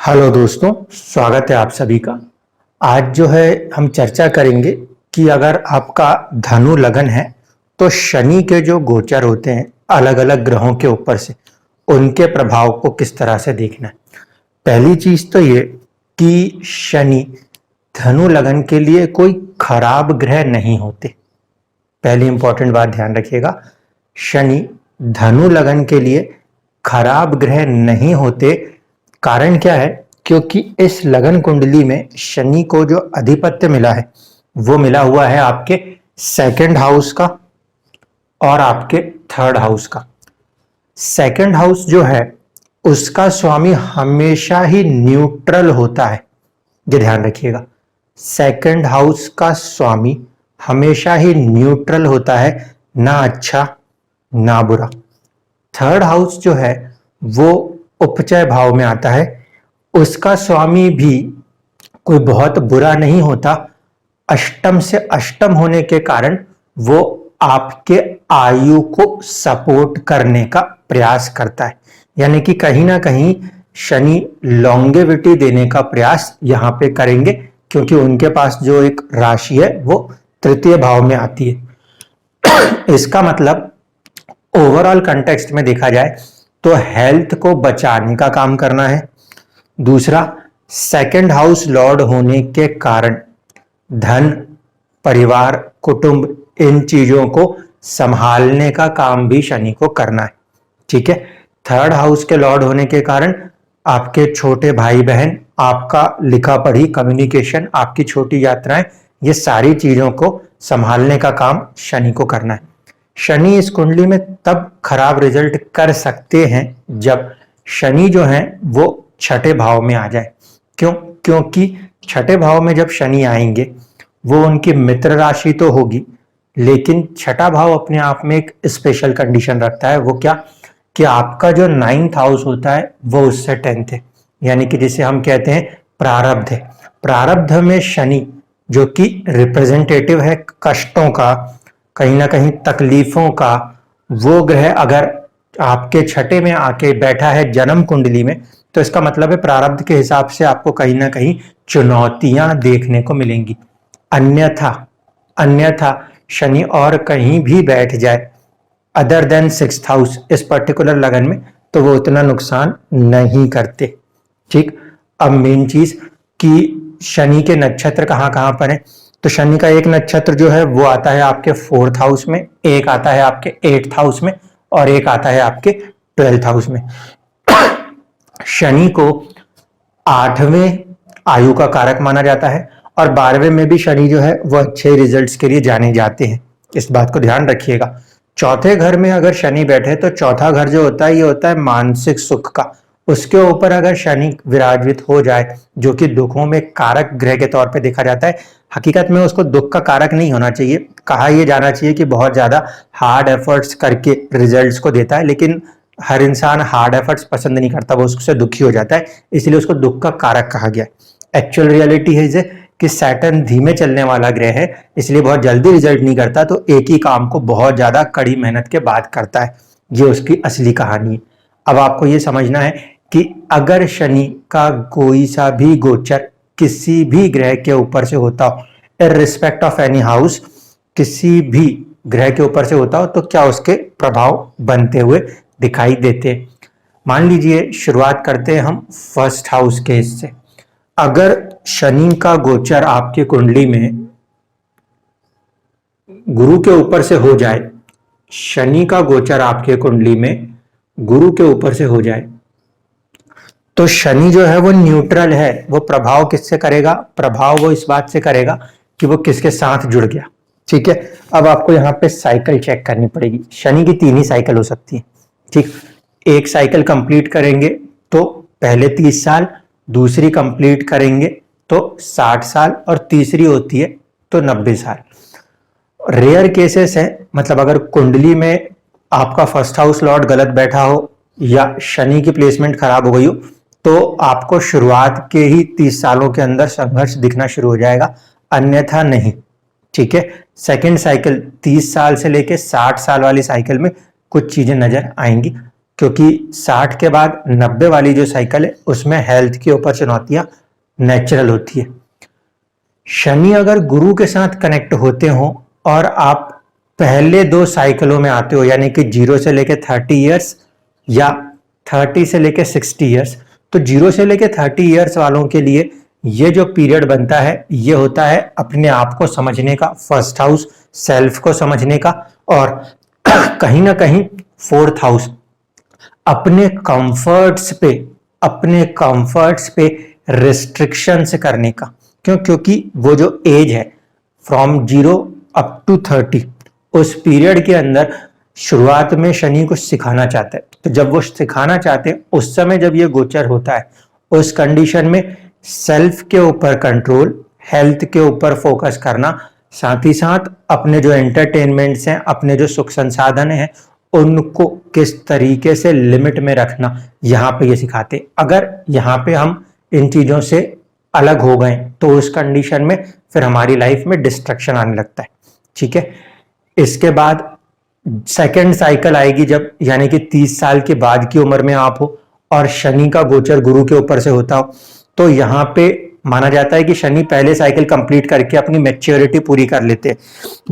Hello दोस्तों, स्वागत है आप सभी का। आज जो है हम चर्चा करेंगे कि अगर आपका धनु लगन है तो शनि के जो गोचर होते हैं अलग अलग ग्रहों के ऊपर से उनके प्रभाव को किस तरह से देखना है। पहली चीज तो ये कि शनि धनु लगन के लिए कोई खराब ग्रह नहीं होते। पहली इंपॉर्टेंट बात ध्यान रखिएगा, शनि धनु लगन के लिए खराब ग्रह नहीं होते। कारण क्या है? क्योंकि इस लगन कुंडली में शनि को जो अधिपत्य मिला है वो मिला हुआ है आपके सेकंड हाउस का और आपके थर्ड हाउस का। सेकंड हाउस जो है उसका स्वामी हमेशा ही न्यूट्रल होता है, ये ध्यान रखिएगा। सेकंड हाउस का स्वामी हमेशा ही न्यूट्रल होता है, ना अच्छा ना बुरा। थर्ड हाउस जो है वो उपचय भाव में आता है, उसका स्वामी भी कोई बहुत बुरा नहीं होता। अष्टम से अष्टम होने के कारण वो आपके आयु को सपोर्ट करने का प्रयास करता है, यानी कि कहीं ना कहीं शनि लॉन्गेविटी देने का प्रयास यहां पे करेंगे, क्योंकि उनके पास जो एक राशि है वो तृतीय भाव में आती है। इसका मतलब ओवरऑल कंटेक्स्ट में देखा जाए तो हेल्थ को बचाने का काम करना है। दूसरा, सेकंड हाउस लॉर्ड होने के कारण धन, परिवार, कुटुंब, इन चीजों को संभालने का काम भी शनि को करना है। ठीक है। थर्ड हाउस के लॉर्ड होने के कारण आपके छोटे भाई बहन, आपका लिखा पढ़ी, कम्युनिकेशन, आपकी छोटी यात्राएं, ये सारी चीजों को संभालने का काम शनि को करना है। शनि इस कुंडली में तब खराब रिजल्ट कर सकते हैं जब शनि जो है वो छठे भाव में आ जाए। क्यों? क्योंकि छठे भाव में जब शनि आएंगे वो उनकी मित्र राशि तो होगी, लेकिन छठा भाव अपने आप में एक स्पेशल कंडीशन रखता है। वो क्या? कि आपका जो 9th हाउस होता है वो उससे 10th है, यानी कि जिसे हम कहते हैं प्रारब्ध है। प्रारब्ध में शनि जो कि रिप्रेजेंटेटिव है कष्टों का, कहीं ना कहीं तकलीफों का, वो ग्रह अगर आपके छठे में आके बैठा है जन्म कुंडली में, तो इसका मतलब है प्रारब्ध के हिसाब से आपको कहीं ना कहीं चुनौतियां देखने को मिलेंगी। अन्यथा अन्यथा शनि और कहीं भी बैठ जाए अदर देन 6th हाउस इस पर्टिकुलर लगन में, तो वो उतना नुकसान नहीं करते। ठीक। अब मेन चीज कि शनि के नक्षत्र कहां कहां पर है, तो शनि का एक नक्षत्र जो है वो आता है आपके 4th हाउस में, एक आता है आपके 8th हाउस में, और एक आता है आपके 12th हाउस में। शनि को 8वें आयु का कारक माना जाता है, और 12वें में भी शनि जो है वो अच्छे रिजल्ट्स के लिए जाने जाते हैं। इस बात को ध्यान रखिएगा। चौथे घर में अगर शनि बैठे तो चौथा घर जो होता है ये होता है मानसिक सुख का। उसके ऊपर अगर शनि विराजित हो जाए, जो कि दुखों में कारक ग्रह के तौर पे देखा जाता है, हकीकत में उसको दुख का कारक नहीं होना चाहिए। कहा यह जाना चाहिए कि बहुत ज्यादा हार्ड एफर्ट्स करके रिजल्ट्स को देता है, लेकिन हर इंसान हार्ड एफर्ट्स पसंद नहीं करता, वो उससे दुखी हो जाता है, इसलिए उसको दुख का कारक कहा गया। एक्चुअल रियलिटी है कि सैटर्न धीमे चलने वाला ग्रह है, इसलिए बहुत जल्दी रिजल्ट नहीं करता, तो एक ही काम को बहुत ज्यादा कड़ी मेहनत के बाद करता है। ये उसकी असली कहानी है। अब आपको ये समझना है कि अगर शनि का कोई सा भी गोचर किसी भी ग्रह के ऊपर से होता हो, इररिस्पेक्ट ऑफ एनी हाउस, किसी भी ग्रह के ऊपर से होता हो, तो क्या उसके प्रभाव बनते हुए दिखाई देते। मान लीजिए शुरुआत करते हैं हम फर्स्ट हाउस के इससे। अगर शनि का गोचर आपकी कुंडली में गुरु के ऊपर से हो जाए, शनि का गोचर आपके कुंडली में गुरु के ऊपर से हो जाए, तो शनि जो है वो न्यूट्रल है। वो प्रभाव किससे करेगा? प्रभाव वो इस बात से करेगा कि वो किसके साथ जुड़ गया। ठीक है। अब आपको यहाँ पे साइकिल चेक करनी पड़ेगी। शनि की 3 ही साइकिल हो सकती है। ठीक। एक साइकिल कंप्लीट करेंगे तो पहले 30 साल, दूसरी कंप्लीट करेंगे तो 60 साल, और तीसरी होती है तो 90 साल। रेयर केसेस है, मतलब अगर कुंडली में आपका फर्स्ट हाउस लॉर्ड गलत बैठा हो या शनि की प्लेसमेंट खराब हो गई हो, तो आपको शुरुआत के ही 30 सालों के अंदर संघर्ष दिखना शुरू हो जाएगा, अन्यथा नहीं। ठीक है। सेकेंड साइकिल 30 साल से लेके 60 साल वाली साइकिल में कुछ चीजें नजर आएंगी, क्योंकि 60 के बाद 90 वाली जो साइकिल है उसमें हेल्थ के ऊपर चुनौतियां नेचुरल होती है। शनि अगर गुरु के साथ कनेक्ट होते हो और आप पहले 2 साइकिलों में आते हो, यानी कि 0 से लेके 30 इयर्स या 30 से लेके 60 इयर्स, तो 0 से लेके 30 इयर्स वालों के लिए ये जो पीरियड बनता है ये होता है अपने आप को समझने का, फर्स्ट हाउस सेल्फ को समझने का, और कहीं ना कहीं फोर्थ हाउस अपने कंफर्ट्स पे रिस्ट्रिक्शंस करने का। क्योंकि वो जो एज है फ्रॉम 0 अप टू 30, उस पीरियड के अंदर शुरुआत में शनि कुछ सिखाना चाहता है। तो जब वो सिखाना चाहते हैं उस समय जब ये गोचर होता है, उस कंडीशन में सेल्फ के ऊपर कंट्रोल, हेल्थ के ऊपर फोकस करना, साथ ही साथ अपने जो एंटरटेनमेंट्स हैं, अपने जो सुख संसाधन हैं, उनको किस तरीके से लिमिट में रखना, यहाँ पे ये सिखाते। अगर यहाँ पे हम इन चीजों से अलग हो गए तो उस कंडीशन में फिर हमारी लाइफ में डिस्ट्रक्शन आने लगता है। ठीक है, इसके बाद सेकेंड साइकिल आएगी जब, यानी कि 30 साल के बाद की उम्र में आप हो और शनि का गोचर गुरु के ऊपर से होता हो, तो यहाँ पे माना जाता है कि शनि पहले साइकिल कंप्लीट करके अपनी मैच्योरिटी पूरी कर लेते हैं।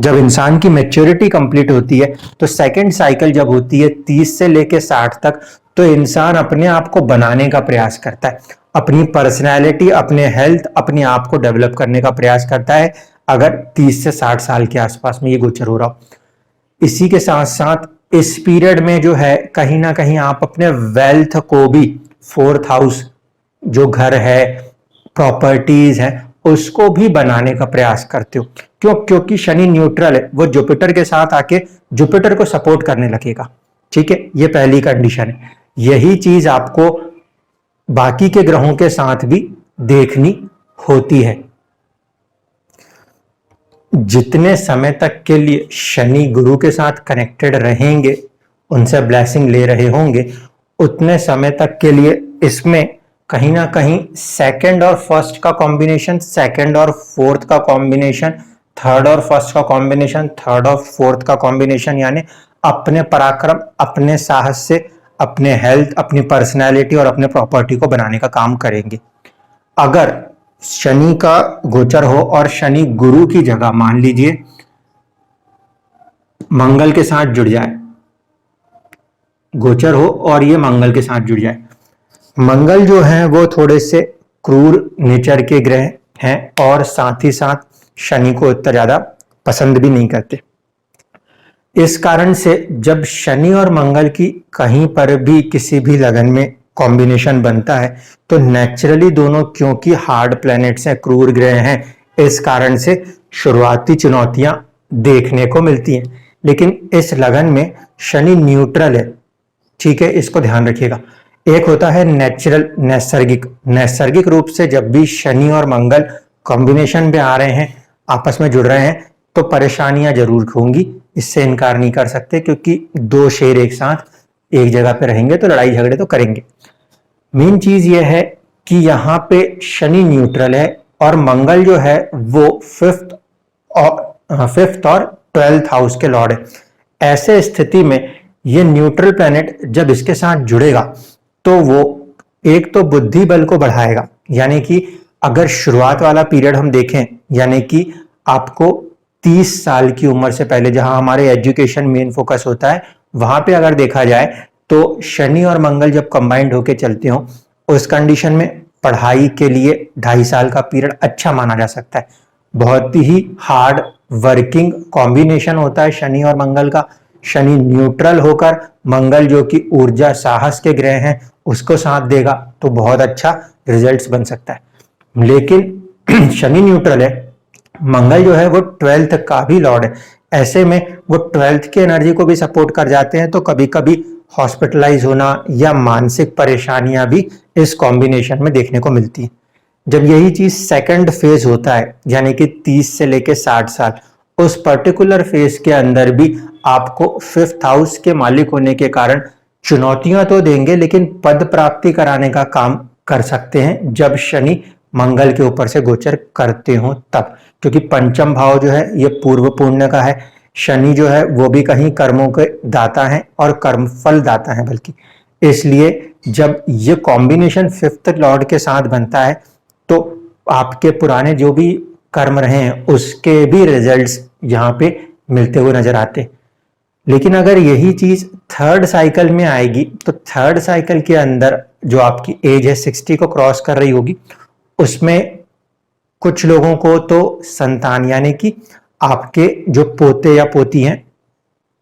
जब इंसान की मैच्योरिटी कंप्लीट होती है तो सेकंड साइकिल जब होती है 30 से लेके 60 तक, तो इंसान अपने आप को बनाने का प्रयास करता है, अपनी पर्सनैलिटी, अपने हेल्थ, अपने आप को डेवलप करने का प्रयास करता है, अगर 30 से 60 साल के आसपास में ये गोचर हो रहा हो। इसी के साथ साथ इस पीरियड में जो है कहीं ना कहीं आप अपने वेल्थ को भी, फोर्थ हाउस जो घर है, प्रॉपर्टीज है, उसको भी बनाने का प्रयास करते हो। क्योंकि शनि न्यूट्रल है, वो जुपिटर के साथ आके जुपिटर को सपोर्ट करने लगेगा। ठीक है, ये पहली कंडीशन है। यही चीज आपको बाकी के ग्रहों के साथ भी देखनी होती है। जितने समय तक के लिए शनि गुरु के साथ कनेक्टेड रहेंगे, उनसे ब्लेसिंग ले रहे होंगे, उतने समय तक के लिए इसमें कहीं ना कहीं सेकंड और फर्स्ट का कॉम्बिनेशन, सेकंड और फोर्थ का कॉम्बिनेशन, थर्ड और फर्स्ट का कॉम्बिनेशन, थर्ड और फोर्थ का कॉम्बिनेशन, यानी अपने पराक्रम, अपने साहस से अपने हेल्थ, अपनी पर्सनैलिटी और अपने प्रॉपर्टी को बनाने का काम करेंगे। अगर शनि का गोचर हो और शनि गुरु की जगह मान लीजिए मंगल के साथ जुड़ जाए, गोचर हो और ये मंगल के साथ जुड़ जाए, मंगल जो है वो थोड़े से क्रूर नेचर के ग्रह हैं और साथ ही साथ शनि को इतना ज्यादा पसंद भी नहीं करते। इस कारण से जब शनि और मंगल की कहीं पर भी किसी भी लगन में कॉम्बिनेशन बनता है तो नेचुरली दोनों, क्योंकि हार्ड प्लैनेट्स हैं, क्रूर ग्रह हैं, इस कारण से शुरुआती चुनौतियां देखने को मिलती हैं। लेकिन इस लगन में शनि न्यूट्रल है। ठीक है, इसको ध्यान रखिएगा। एक होता है नेचुरल, नैसर्गिक रूप से जब भी शनि और मंगल कॉम्बिनेशन में आ रहे हैं, आपस में जुड़ रहे हैं, तो परेशानियां जरूर होंगी, इससे इनकार नहीं कर सकते, क्योंकि 2 शेर एक साथ एक जगह पे रहेंगे तो लड़ाई झगड़े तो करेंगे। मेन चीज यह है कि यहाँ पे शनि न्यूट्रल है और मंगल जो है वो फिफ्थ और 12th हाउस के लॉर्ड है। ऐसे स्थिति में ये न्यूट्रल प्लैनेट जब इसके साथ जुड़ेगा तो वो एक तो बुद्धि बल को बढ़ाएगा, यानी कि अगर शुरुआत वाला पीरियड हम देखें, यानी कि आपको 30 साल की उम्र से पहले जहां हमारे एजुकेशन मेन फोकस होता है, वहां पे अगर देखा जाए तो शनि और मंगल जब कंबाइंड होके चलते हो, उस कंडीशन में पढ़ाई के लिए 2.5 साल का पीरियड अच्छा माना जा सकता है। बहुत ही हार्ड वर्किंग कॉम्बिनेशन होता है शनि और मंगल का। शनि न्यूट्रल होकर मंगल जो कि ऊर्जा, साहस के ग्रह हैं, उसको साथ देगा तो बहुत अच्छा रिजल्ट्स बन सकता है। लेकिन शनि न्यूट्रल है, मंगल जो है वो 12th का भी लॉर्ड है। ऐसे में वो 12th की एनर्जी को भी सपोर्ट कर जाते हैं, तो कभी कभी हॉस्पिटलाइज होना या मानसिक परेशानियां भी इस कॉम्बिनेशन में देखने को मिलती है। जब यही चीज सेकंड फेज होता है, यानी कि 30 से लेके 60 साल, उस पर्टिकुलर फेज के अंदर भी आपको 5th हाउस के मालिक होने के कारण चुनौतियां तो देंगे, लेकिन पद प्राप्ति कराने का काम कर सकते हैं जब शनि मंगल के ऊपर से गोचर करते हो तब। क्योंकि पंचम भाव जो है ये पूर्व पुण्य का है, शनि जो है वो भी कहीं कर्मों के दाता है और कर्मफल दाता है, बल्कि इसलिए जब ये कॉम्बिनेशन फिफ्थ लॉर्ड के साथ बनता है तो आपके पुराने जो भी कर्म रहे हैं उसके भी रिजल्ट्स यहाँ पे मिलते हुए नजर आते। लेकिन अगर यही चीज थर्ड साइकिल में आएगी तो थर्ड साइकिल के अंदर जो आपकी एज है 60 को क्रॉस कर रही होगी, उसमें कुछ लोगों को तो संतान यानी कि आपके जो पोते या पोती हैं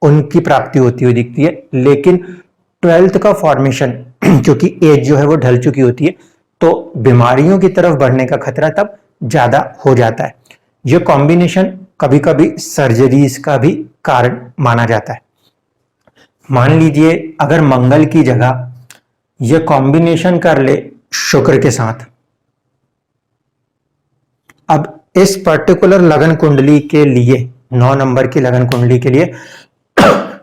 उनकी प्राप्ति होती हुई दिखती है। लेकिन 12th का फॉर्मेशन क्योंकि एज जो है वो ढल चुकी होती है तो बीमारियों की तरफ बढ़ने का खतरा तब ज्यादा हो जाता है। यह कॉम्बिनेशन कभी कभी सर्जरीज का भी कारण माना जाता है। मान लीजिए अगर मंगल की जगह यह कॉम्बिनेशन कर ले शुक्र के साथ, अब इस पर्टिकुलर लगन कुंडली के लिए 9 नंबर की लगन कुंडली के लिए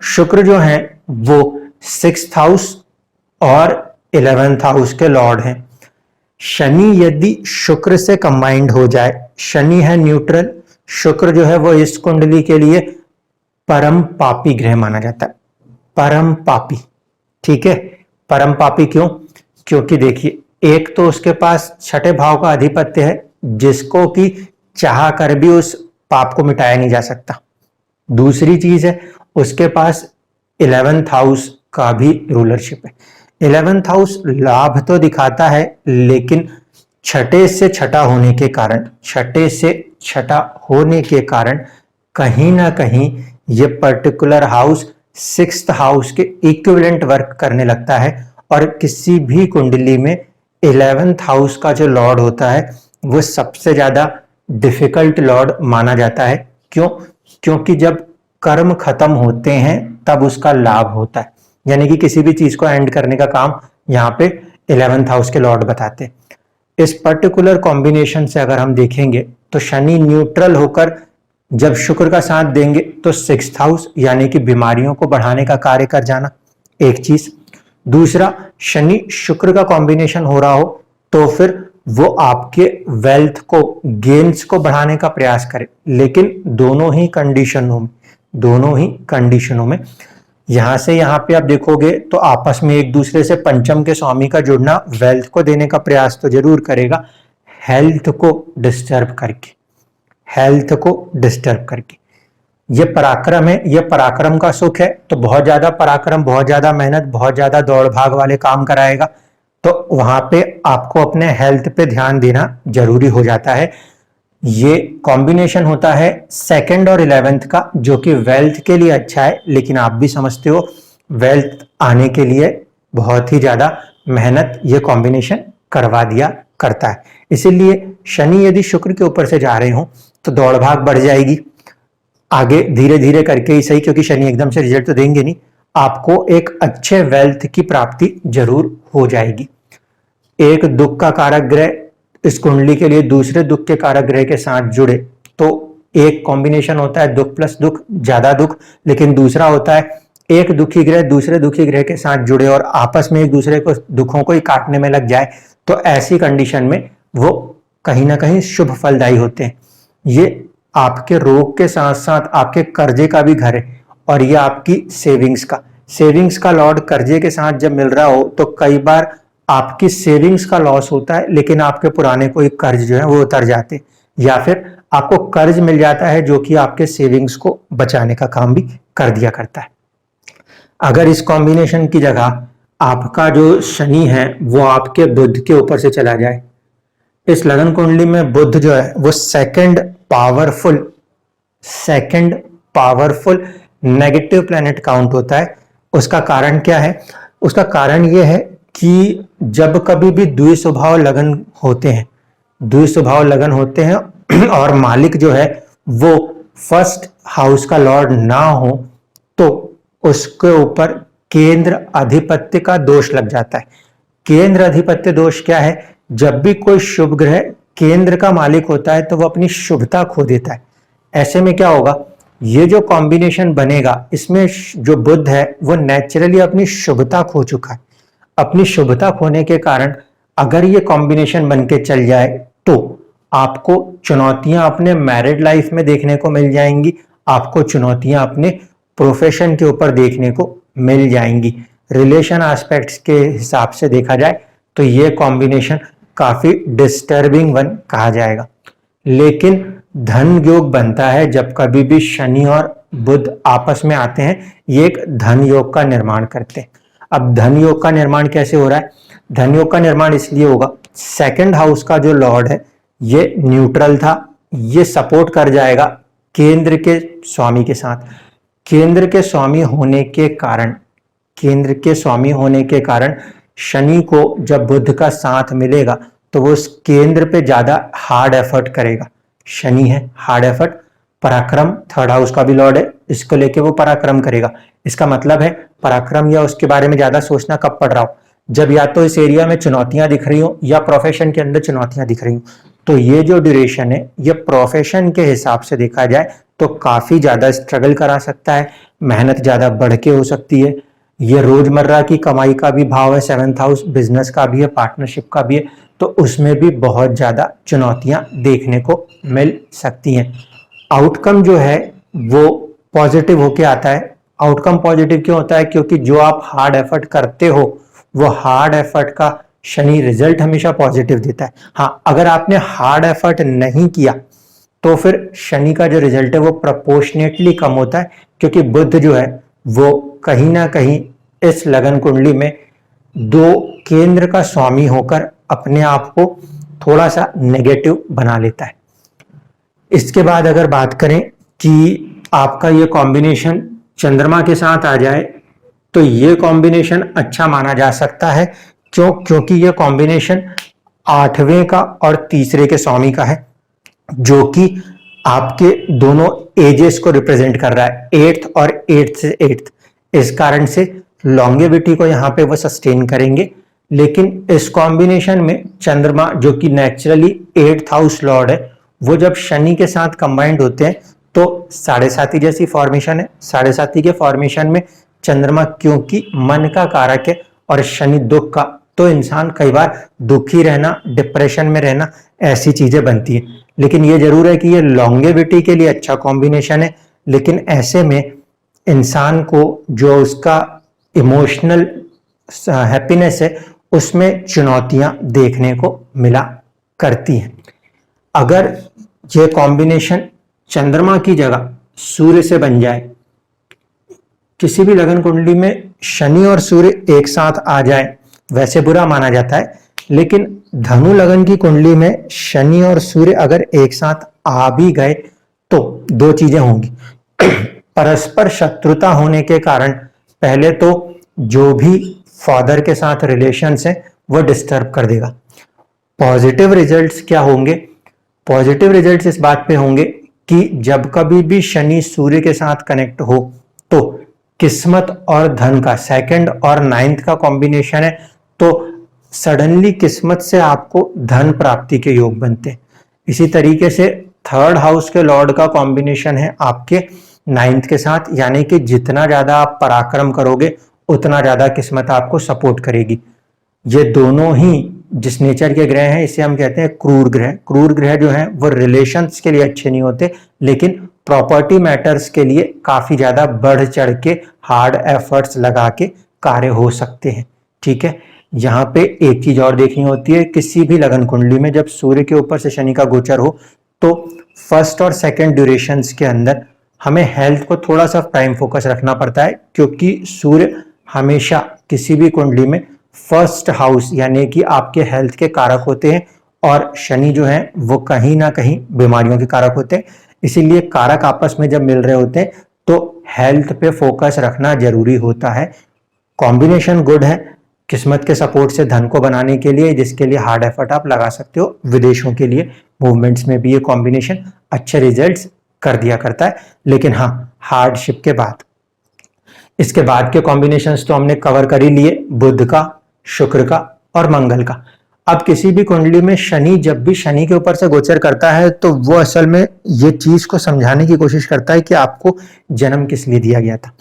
शुक्र जो है वो 6th हाउस और 11th हाउस के लॉर्ड हैं। शनि यदि शुक्र से कंबाइंड हो जाए, शनि है न्यूट्रल, शुक्र जो है वो इस कुंडली के लिए परम पापी ग्रह माना जाता है। परम पापी, ठीक है। परम पापी क्यों? क्योंकि देखिए एक तो उसके पास छठे भाव का अधिपत्य है जिसको कि चाह कर भी उस पाप को मिटाया नहीं जा सकता। दूसरी चीज है उसके पास 11th हाउस का भी रूलरशिप है। 11th हाउस लाभ तो दिखाता है लेकिन छठे से छठा होने के कारण, छठे से छठा होने के कारण कहीं ना कहीं ये पर्टिकुलर हाउस 6th हाउस के इक्विवेलेंट वर्क करने लगता है। और किसी भी कुंडली में 11th हाउस का जो लॉर्ड होता है वो सबसे ज्यादा डिफिकल्ट लॉर्ड माना जाता है। क्यों? क्योंकि जब कर्म खत्म होते हैं तब उसका लाभ होता है, यानी कि किसी भी चीज को एंड करने का काम यहाँ पे 11th हाउस के लॉर्ड बताते हैं। इस पर्टिकुलर कॉम्बिनेशन से अगर हम देखेंगे तो शनि न्यूट्रल होकर जब शुक्र का साथ देंगे तो 6th हाउस यानी कि बीमारियों को बढ़ाने का कार्य कर जाना, एक चीज। दूसरा, शनि शुक्र का कॉम्बिनेशन हो रहा हो तो फिर वो आपके वेल्थ को, गेन्स को बढ़ाने का प्रयास करे। लेकिन दोनों ही कंडीशनों में यहां से यहां पे आप देखोगे तो आपस में एक दूसरे से पंचम के स्वामी का जुड़ना वेल्थ को देने का प्रयास तो जरूर करेगा, हेल्थ को डिस्टर्ब करके। ये पराक्रम है, ये पराक्रम का सुख है तो बहुत ज्यादा पराक्रम, बहुत ज्यादा मेहनत, बहुत ज्यादा दौड़ भाग वाले काम कराएगा तो वहां पे आपको अपने हेल्थ पे ध्यान देना जरूरी हो जाता है। ये कॉम्बिनेशन होता है 2nd और 11th का जो कि वेल्थ के लिए अच्छा है, लेकिन आप भी समझते हो वेल्थ आने के लिए बहुत ही ज्यादा मेहनत ये कॉम्बिनेशन करवा दिया करता है। इसीलिए शनि यदि शुक्र के ऊपर से जा रहे हो तो दौड़ भाग बढ़ जाएगी, आगे धीरे धीरे करके ही सही, क्योंकि शनि एकदम से रिजल्ट तो देंगे नहीं, आपको एक अच्छे वेल्थ की प्राप्ति जरूर हो जाएगी। एक दुख का कारक ग्रह इस कुंडली के लिए दूसरे दुख के कारक ग्रह के साथ जुड़े तो एक कॉम्बिनेशन होता है दुख प्लस दुख, ज्यादा दुख। लेकिन दूसरा होता है एक दुखी ग्रह दूसरे दुखी ग्रह के साथ जुड़े और आपस में एक दूसरे को दुखों को ही काटने में लग जाए तो ऐसी कंडीशन में वो कहीं ना कहीं शुभ फलदायी होते हैं। ये आपके रोग के साथ साथ आपके कर्जे का भी घर है और ये आपकी सेविंग्स का लॉर्ड कर्जे के साथ जब मिल रहा हो तो कई बार आपकी सेविंग्स का लॉस होता है, लेकिन आपके पुराने कोई कर्ज जो है वो उतर जाते, या फिर आपको कर्ज मिल जाता है जो कि आपके सेविंग्स को बचाने का काम भी कर दिया करता है। अगर इस कॉम्बिनेशन की जगह आपका जो शनि है वो आपके बुध के ऊपर से चला जाए, इस लगन कुंडली में बुध जो है वो second powerful negative planet count होता है। उसका कारण क्या है? उसका कारण यह है कि जब कभी भी द्विस्वभाव लगन होते हैं और मालिक जो है वो फर्स्ट हाउस का लॉर्ड ना हो तो उसके ऊपर केंद्र अधिपत्य का दोष लग जाता है। केंद्र अधिपत्य दोष क्या है? जब भी कोई शुभ ग्रह केंद्र का मालिक होता है तो वो अपनी शुभता खो देता है। ऐसे में क्या होगा? ये जो कॉम्बिनेशन बनेगा इसमें जो बुध है वो नेचुरली अपनी शुभता खो चुका है। अपनी शुभता खोने के कारण अगर ये कॉम्बिनेशन बनके चल जाए तो आपको चुनौतियां अपने मैरिड लाइफ में देखने को मिल जाएंगी, आपको चुनौतियां अपने प्रोफेशन के ऊपर देखने को मिल जाएंगी। रिलेशन एस्पेक्ट्स के हिसाब से देखा जाए तो ये कॉम्बिनेशन काफी डिस्टर्बिंग वन कहा जाएगा। लेकिन धन योग बनता है जब कभी भी शनि और बुध आपस में आते हैं, ये एक धन योग का निर्माण करते हैं। अब धन योग का निर्माण कैसे हो रहा है? धन योग का निर्माण इसलिए होगा, सेकंड हाउस का जो लॉर्ड है ये न्यूट्रल था, ये सपोर्ट कर जाएगा केंद्र के स्वामी के साथ। केंद्र के स्वामी होने के कारण, केंद्र के स्वामी होने के कारण शनि को जब बुध का साथ मिलेगा तो वो उस केंद्र पे ज्यादा हार्ड एफर्ट करेगा। शनि है हार्ड एफर्ट, पराक्रम थर्ड हाउस का भी लॉर्ड है, इसको लेके वो पराक्रम करेगा। इसका मतलब है पराक्रम या उसके बारे में ज्यादा सोचना कब पड़ रहा हो, जब या तो इस एरिया में चुनौतियां दिख रही हो या प्रोफेशन के अंदर चुनौतियां दिख रही हो। तो ये जो ड्यूरेशन है ये प्रोफेशन के हिसाब से देखा जाए तो काफी ज्यादा स्ट्रगल करा सकता है, मेहनत ज्यादा बढ़ के हो सकती है। ये रोजमर्रा की कमाई का भी भाव है, सेवंथ हाउस बिजनेस का भी है, पार्टनरशिप का भी है, तो उसमें भी बहुत ज्यादा चुनौतियां देखने को मिल सकती हैं। आउटकम जो है वो पॉजिटिव होके आता है। आउटकम पॉजिटिव क्यों होता है? क्योंकि जो आप हार्ड एफर्ट करते हो वो हार्ड एफर्ट का शनि रिजल्ट हमेशा पॉजिटिव देता है। हाँ, अगर आपने हार्ड एफर्ट नहीं किया तो फिर शनि का जो रिजल्ट है वो प्रोपोर्शनेटली कम होता है, क्योंकि बुध जो है वो कहीं ना कहीं इस लगन कुंडली में दो केंद्र का स्वामी होकर अपने आप को थोड़ा सा नेगेटिव बना लेता है। इसके बाद अगर बात करें कि आपका ये कॉम्बिनेशन चंद्रमा के साथ आ जाए तो ये कॉम्बिनेशन अच्छा माना जा सकता है। क्यों? क्योंकि ये कॉम्बिनेशन 8वें का और तीसरे के स्वामी का है, जो कि आपके दोनों एजेस को रिप्रेजेंट कर रहा है, 8th और 8th से 8th। इस कारण से लॉन्गेविटी को यहाँ पे वो सस्टेन करेंगे। लेकिन इस कॉम्बिनेशन में चंद्रमा जो कि नेचुरली 8th हाउस लॉर्ड है, वो जब शनि के साथ कंबाइंड होते हैं तो 7.5 जैसी फॉर्मेशन है। 7.5 के फॉर्मेशन में चंद्रमा क्योंकि मन का कारक है और शनि दुख का, तो इंसान कई बार दुखी रहना, डिप्रेशन में रहना, ऐसी चीजें बनती है। लेकिन ये जरूर है कि ये लॉन्गेविटी के लिए अच्छा कॉम्बिनेशन है। लेकिन ऐसे में इंसान को जो उसका इमोशनल हैप्पीनेस है उसमें चुनौतियां देखने को मिला करती हैं। अगर ये कॉम्बिनेशन चंद्रमा की जगह सूर्य से बन जाए, किसी भी लगन कुंडली में शनि और सूर्य एक साथ आ जाए वैसे बुरा माना जाता है, लेकिन धनु लगन की कुंडली में शनि और सूर्य अगर एक साथ आ भी गए तो दो चीजें होंगी। परस्पर शत्रुता होने के कारण पहले तो जो भी फादर के साथ रिलेशंस हैं वो डिस्टर्ब कर देगा। पॉजिटिव रिजल्ट्स क्या होंगे? पॉजिटिव रिजल्ट्स इस बात पे होंगे कि जब कभी भी शनि सूर्य के साथ कनेक्ट हो तो किस्मत और धन का, 2nd और 9th का कॉम्बिनेशन है, तो सडनली किस्मत से आपको धन प्राप्ति के योग बनते हैं। इसी तरीके से 3rd हाउस के लॉर्ड का कॉम्बिनेशन है आपके 9th के साथ, यानी कि जितना ज्यादा आप पराक्रम करोगे उतना ज्यादा किस्मत आपको सपोर्ट करेगी। ये दोनों ही जिस नेचर के ग्रह हैं इसे हम कहते हैं क्रूर ग्रह। क्रूर ग्रह जो हैं वो रिलेशंस के लिए अच्छे नहीं होते, लेकिन प्रॉपर्टी मैटर्स के लिए काफी ज्यादा बढ़ चढ़ के हार्ड एफर्ट्स लगा के कार्य हो सकते हैं। ठीक है, यहाँ पे एक चीज और देखनी होती है, किसी भी लगन कुंडली में जब सूर्य के ऊपर से शनि का गोचर हो तो 1st और 2nd ड्यूरेशंस के अंदर हमें हेल्थ को थोड़ा सा प्राइम फोकस रखना पड़ता है, क्योंकि सूर्य हमेशा किसी भी कुंडली में 1st हाउस यानी कि आपके हेल्थ के कारक होते हैं, और शनि जो है वो कहीं ना कहीं बीमारियों के कारक होते हैं। इसीलिए कारक आपस में जब मिल रहे होते हैं तो हेल्थ पे फोकस रखना जरूरी होता है। कॉम्बिनेशन गुड है किस्मत के सपोर्ट से धन को बनाने के लिए, जिसके लिए हार्ड एफर्ट आप लगा सकते हो। विदेशों के लिए मूवमेंट्स में भी ये कॉम्बिनेशन अच्छे रिजल्ट्स कर दिया करता है। लेकिन हाँ, हार्डशिप के बाद, इसके बाद के कॉम्बिनेशंस तो हमने कवर कर ही लिए, बुध का, शुक्र का और मंगल का। अब किसी भी कुंडली में शनि जब भी शनि के ऊपर से गोचर करता है तो वो असल में ये चीज को समझाने की कोशिश करता है कि आपको जन्म किस लिए दिया गया था।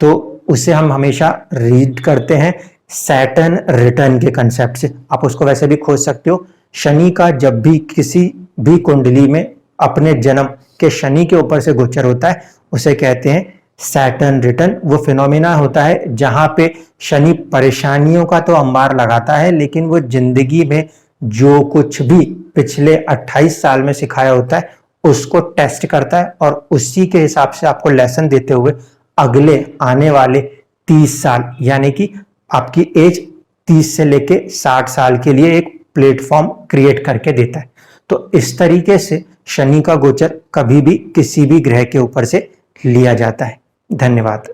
तो उसे हम हमेशा रीड करते हैं सैटर्न रिटर्न के कंसेप्ट से। आप उसको वैसे भी खोज सकते हो। शनि का जब भी किसी भी कुंडली में अपने जन्म के शनि के ऊपर से गोचर होता है उसे कहते हैं सैटर्न रिटर्न वो फिनोमिना होता है जहां पे शनि परेशानियों का तो अंबार लगाता है, लेकिन वो जिंदगी में जो कुछ भी पिछले 28 साल में सिखाया होता है उसको टेस्ट करता है और उसी के हिसाब से आपको लेसन देते हुए अगले आने वाले 30 साल यानी कि आपकी एज 30 से लेके 60 साल के लिए एक प्लेटफॉर्म क्रिएट करके देता है। तो इस तरीके से शनि का गोचर कभी भी किसी भी ग्रह के ऊपर से लिया जाता है। धन्यवाद।